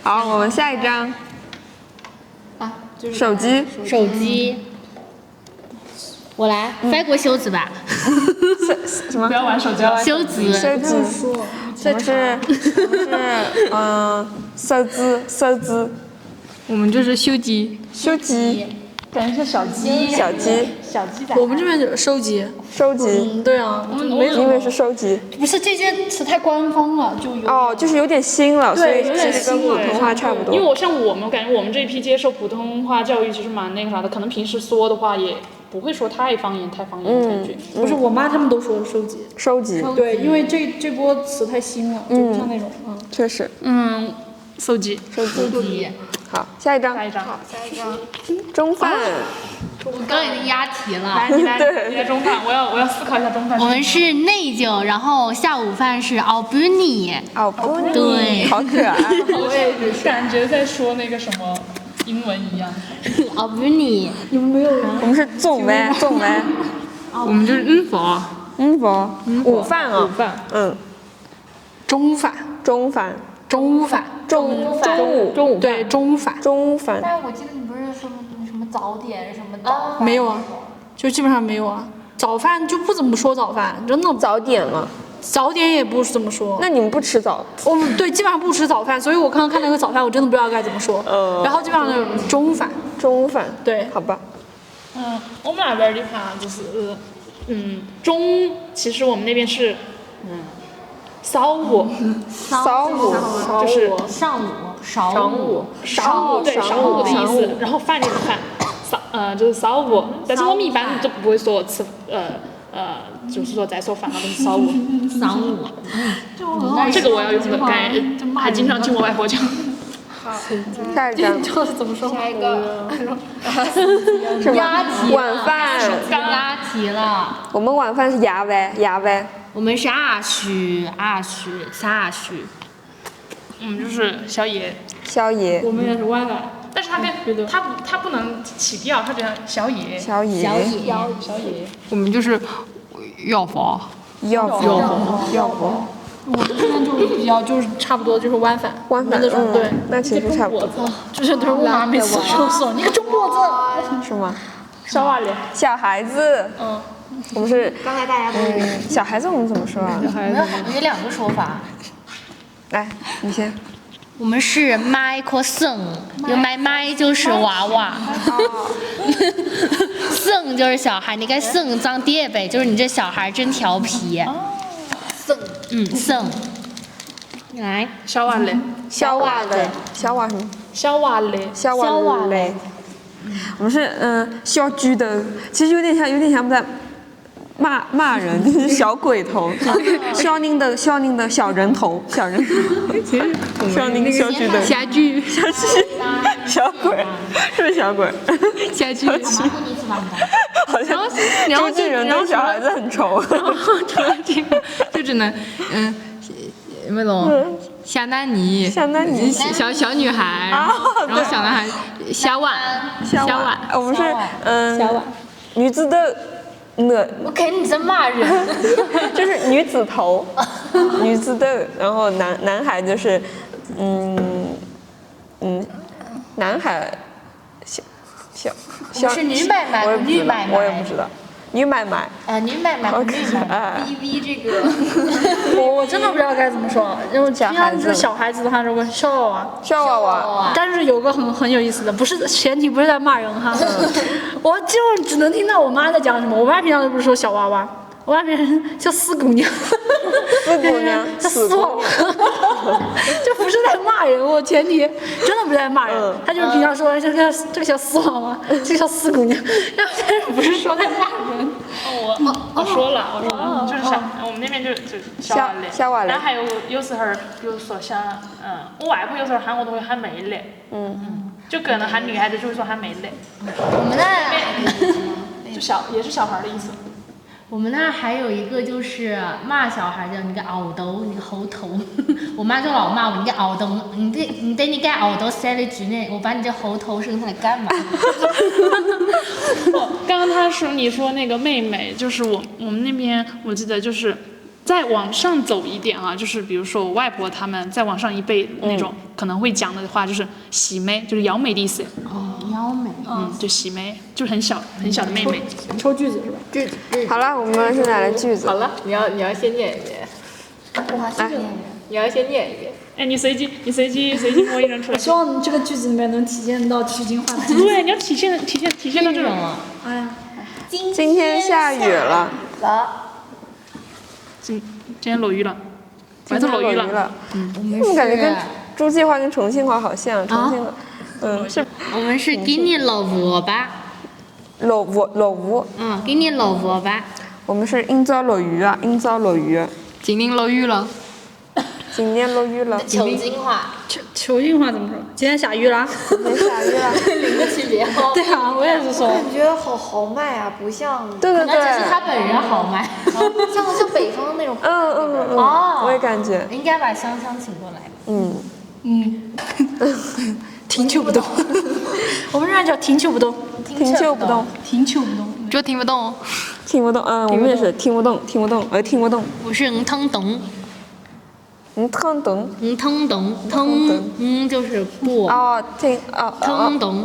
好，我们下一张。手机。手机。我来，翻过袖子吧。什么？不要玩手机了。袖子。手机。我们是手机。我们就是修机。修机。感觉是小鸡。小鸡。小鸡仔。我们这边就是收集。收集。对啊，没有。因为是收集。不是这些词太官方了，就有。哦，就是有点新了，所以有点其实跟普通话差不多。因为我感觉我们这一批接受普通话教育其实蛮那个啥的，可能平时说的话也不会说太方言感觉。不是我妈他们都说收集。收集。对，因为这波词太新了，就不像那种确实。手机。好，下一张。中饭。我刚才已经押题了。来，你来中饭，我要思考一下中饭。我们是内疚，然后下午饭是奥布尼。对，好可爱。我也是感觉在说那个什么英文一样。奥布尼。你们没有人？我们是中饭。我们就是午饭啊。中饭。中饭。对，中饭。但是我记得你不是说什么早点什么早饭？没有啊，就基本上没有啊。早饭就不怎么说早饭，真的。早点了。早点也不怎么说。那你们不吃早？我们对基本上不吃早饭，所以我刚刚看那个早饭，我真的不知道该怎么说。然后基本上就是中饭。对，好吧。我们那边的话就是中，其实我们那边是晌午就是上午对晌午的意思，然后饭店的饭就是晌午，但是我们一般都不会说吃就是说在说饭了，都是晌午。这个我要用的，还经常听我外婆讲。好，下一张。就是怎么说？下一个。押题。晚饭。押题了。我们晚饭是鸭饭。我们是阿许。就是宵夜。我们也是晚饭。但是它不能起调，它只要宵夜。我们就是要佛。我们这边就比较就是差不多就是晚饭那种，对，那其实差不多。就是都是我妈每次就说你个中脖子，是吗？小娃儿。小孩子。我们是。刚才大家都小孩子我们怎么说啊？有两个说法。来，你先。我们是麦或生，有麦就是娃娃，生就是小孩，你看生长爹呗，就是你这小孩真调皮。生。来，小娃嘞。小娃什么？小娃嘞。我们是小巨头，其实有点像在骂人，就是小鬼头，小宁的小人头，小宁小巨头，小巨，小鬼，是不是小鬼？小巨，好像周杰伦当小孩子很丑。然后除了这个，就只能那种小男妮，小女孩，然后小男孩小碗，我们是小碗，女子的我看你在骂人。就是女子头，女子的，然后男孩就是男孩小是女买卖，女买卖，我也不知道。女买卖。女买卖，女买卖。BB 这个。我真的不知道该怎么说，因为平常是小孩子的话，如果小娃娃，但是有个很有意思的，不是前提不是在骂人哈，我就只能听到我妈在讲什么，我妈平常都不是说小娃娃。我妈平常叫四姑娘，叫四娃娃，就不是在骂人，我前提真的不是在骂人，她就是平常说这个叫四娃娃，这个叫四姑娘，然后但是不是说在骂人。我说了，就是我们那边就小娃嘞。然后还有时候，比如说像我外婆有时候喊我都会喊妹嘞，就可能喊女孩子就会说喊妹嘞。我们那就也是小孩的意思。我们那还有一个就是骂小孩叫你个熬头，你个猴头。我妈就老骂我，你个熬头，你个熬头塞了局内，我把你这猴头生下来干嘛？刚刚你说那个妹妹，就是我们那边我记得就是再往上走一点啊，就是比如说我外婆他们再往上一辈那种可能会讲的话，就是喜妹，就是姚妹的意思。妖美。就喜妹，就是很小的妹妹。抽句子是吧？句子。好了，我们现在来句子。好了，你要先念一遍。你要先念一遍。哎，你随机摸一人出来。希望这个句子里面能体现到取经化的。对，你要体现到这种。哎呀，今天下雨了。今天落雨了，外头落雨了。我感觉跟诸暨话跟重庆话好像，重庆的，是。我们是今年落雨吧？落雨。今年落雨吧？我们是今朝落雨啊，今朝落雨。今天落雨了。今天落雨了。求经话。求经话怎么说？今天下雨了。今天下雨了。零个区别。对啊，我也是说。感觉好豪迈啊，不像。对。那只是他本人豪迈。像北方那种。我也感觉。应该把香香请过来。停球不动。我们这儿叫停球不动。停球不动。停球不动。就听不懂。听不懂，我们也是听不懂，听不懂。我是听懂。听就是不。听懂。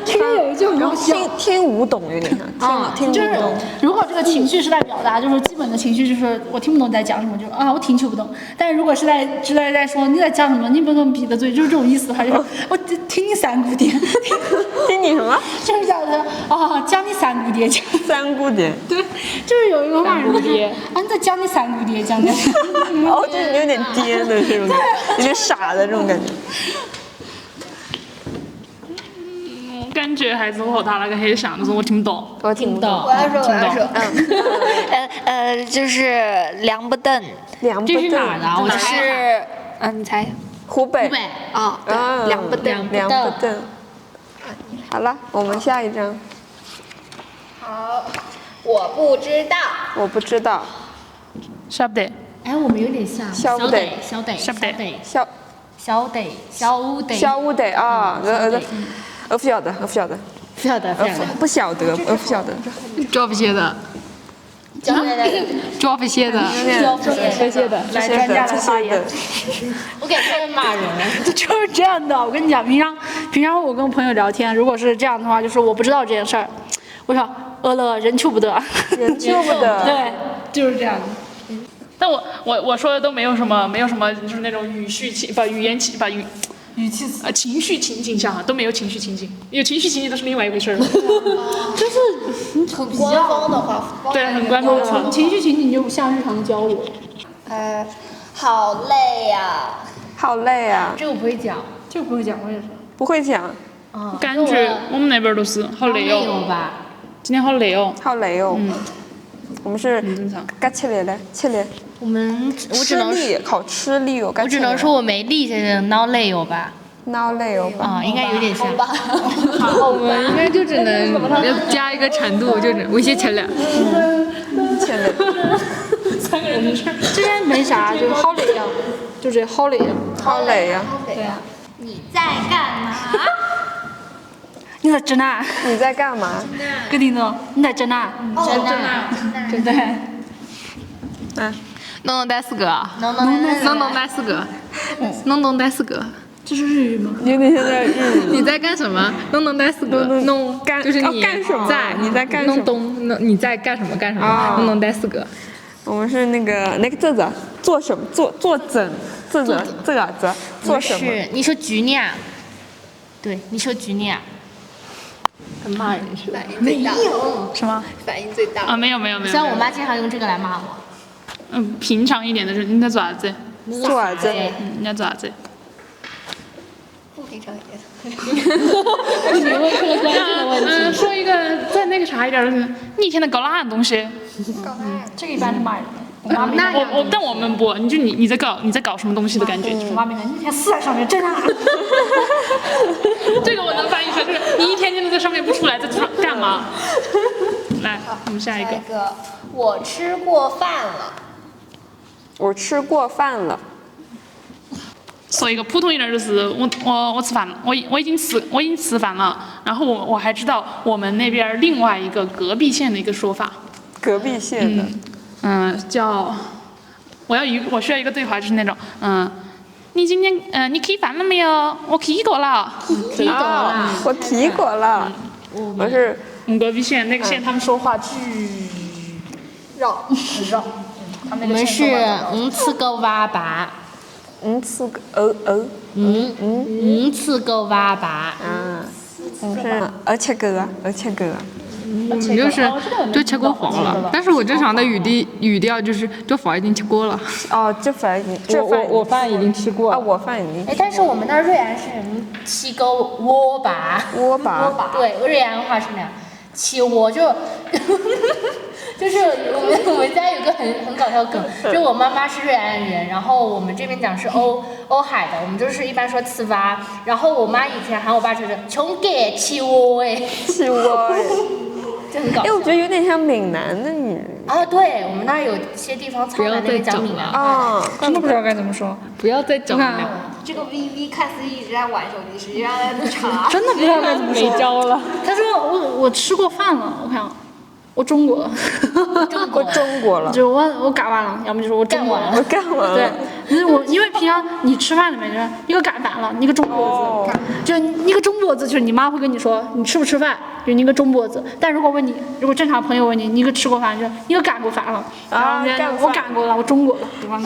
听有一句很好笑。听无懂有点像。听就是如果这个情绪是在表达，就是基本的情绪就是我听不懂你在讲什么，就是我听球不懂。但是如果是在说你在讲什么，你不能比得对，就是这种意思的话，就是我听你三姑爹。听你什么？就是这样的讲你三姑爹。三姑爹。对，就是有一个骂人的爹。你在讲你三姑爹讲的。就是有点颠的这种感觉，有点傻的这种感觉。感觉还是我和他那个很像，但是我听不懂。我听不懂。我要说。就是凉不邓。这是哪儿的？我是你猜。湖北。凉不邓。好了，我们下一张。好，我不知道。晓不得。哎，我们有点像。晓不得啊，我不晓得。不晓得。抓不写的。来，专家来发言。我感觉在骂人。就是这样的，我跟你讲，平常我跟朋友聊天，如果是这样的话，就是我不知道这件事儿，我说了人求不得。对，就是这样的。但我说的都没有什么，就是那种语序情，语气词情绪情景下都没有情绪情景，有情绪情景都是另外一回事儿。就是很官方的话。对，很官方的话。情绪情景就像日常交流。好累呀。这个我不会讲。我也是。不会讲。感觉我们那边都是好累哦。吧。今天好累哦。我们是干起来了，我只能好吃力哦。我只能说我没力，现在脑累哦吧。应该有点像。我们应该就只能要加一个程度，就是我先吃了。3个人的事儿。这边没啥，就是好累呀，就这好累呀。对呀。你在干嘛？你在整哪？你在干嘛？跟你说，你在整哪？真的。弄得4个。弄得4个。这是日语吗？有点像在日语。你在干什么？弄得4个。就是你干什么？你在干什么？你在干什么？弄得4个。我们是那个这个做什么？做整这个做什么？是你说橘酿。对，你说橘酿。跟骂人似的。没有。什么？反应最大。啊，没有。像我妈经常用这个来骂我。平常一点的是你在做啥子？你在做啥子？你在做啥子？不平常一点。你问出了关键的问题。说一个再那个啥一点的是，你一天在搞哪样东西？这个一般是骂人的。但我们不，你在搞什么东西的感觉？我妈每天一天死在上面，真的。这个我能翻译出来，就是你一天天的在上面不出来，在干嘛？来，我们下一个。我吃过饭了。说一个普通一点就是我吃饭了，我已经吃饭了，然后我还知道我们那边另外一个隔壁县的一个说法。隔壁县的。叫我需要一个对话，就是那种你今天你 K 饭了没有？我 K 过了。K 过了，我 K 过了。我是隔壁县那个县，他们说话巨绕。我们是5次够800。5次个5次够800。我是2千个，2千个。我们就吃过饭了，但是我正常的语调就是这饭已经吃过了。哦，这饭已经，我饭已经吃过了。啊，我饭已经。但是我们那瑞安是7够窝吧？窝吧。对，瑞安话是那样。7窝就是我们家有个很搞笑梗，就我妈妈是瑞安人，然后我们这边讲是欧海的，我们就是一般说糍粑，然后我妈以前喊我爸就是穷给7窝7窝就很搞笑。我觉得有点像闽南的女人。啊，对，我们那儿有些地方苍南那边讲闽南话。真的不知道该怎么说。不要再讲了。这个 VV 看似一直在玩手机，实际上在查。真的不知道该怎么说。没招了。他说我吃过饭了，我看。我中国了，我中国了，就我干完了，要么就是我中国了，我干完了。对，因为平常你吃饭里面就是一个干饭了，你个中脖子，就你个中脖子，就是你妈会跟你说你吃不吃饭，就你个中脖子。但如果正常朋友问你，你个吃过饭，就你个干过饭了，然后我干过了，我中国了，对吧？